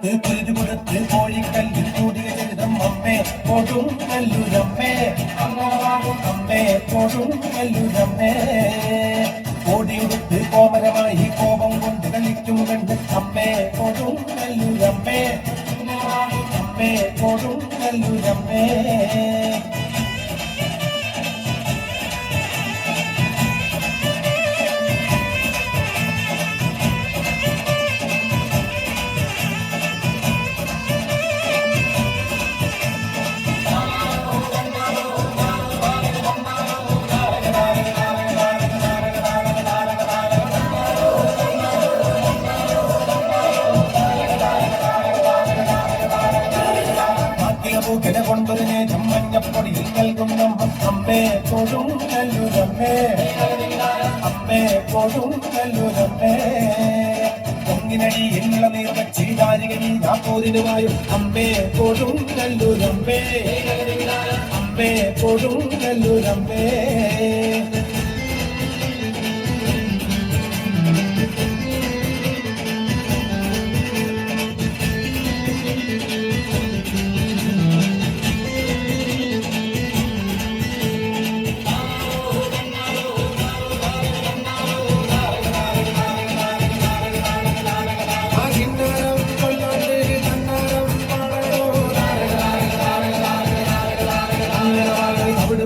ഓടിയെടുത്ത് കുരുതി കൊടുത്ത് കോഴിക്കല്ലിൽ കൂടിയ ചരിതം അമ്മേ കൊടുങ്ങല്ലൂരമ്മേ അമ്മേ കൊടുങ്ങല്ലൂരമ്മേ ഓടിയെടുത്ത് കോമരമായി കോപം കൊണ്ട് കളിക്കും കണ്ട് അമ്മേ കൊടുങ്ങല്ലൂരമ്മേ അമ്മേ കൊടുങ്ങല്ലൂരമ്മേ പൂക്കല കൊണ്ടൊരു നേരം മഞ്ഞപ്പൊടിയിൽ നൽകുന്ന അമ്മേ കൊടുങ്ങല്ലൂരമ്മേ അമ്മേ കൊടുങ്ങല്ലൂരമ്മേ പൊങ്ങിനടിയിൽ നീർ വച്ച് ദാരികനി നാപ്പോതിനുമായും അമ്മേ കൊടുങ്ങല്ലൂരമ്മേ അമ്മേ കൊടുങ്ങല്ലൂരമ്മേ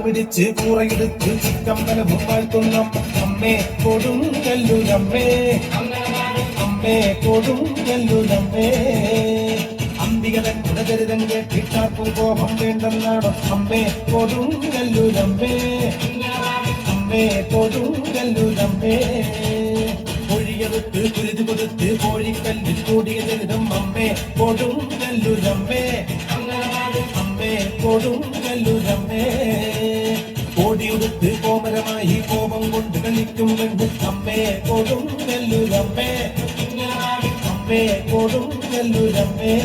പിടിച്ച് കൂറയെടുത്ത് ചിക്കമ്പലവും വാഴ്ത്തുന്ന അമ്മേ കൊടുങ്ങല്ലൂരമ്മേ അമ്മേ കൊടുങ്ങല്ലൂരമ്മേ അംബികതൻ കുടചരിതം കേട്ടിട്ടാർക്കും കോപം വേണ്ടെന്നാണോ അമ്മേ കൊടുങ്ങല്ലൂരമ്മേ അമ്മേ കൊടുങ്ങല്ലൂരമ്മേ കോഴിയെടുത്ത് കുരുതി കൊടുത്ത് കോഴിക്കല്ലിൽ കൂടിയ ചരിതം അമ്മേ കൊടുങ്ങല്ലൂരമ്മേ അമ്മേ കൊടുങ്ങല്ലൂരമ്മേ ഓടിയെടുത്ത് കോമരമായി കോപം കൊണ്ട് കളിക്കും കണ്ട് അമ്മേ കൊടുങ്ങല്ലൂരമ്മേ അമ്മേ കൊടുങ്ങല്ലൂരമ്മേ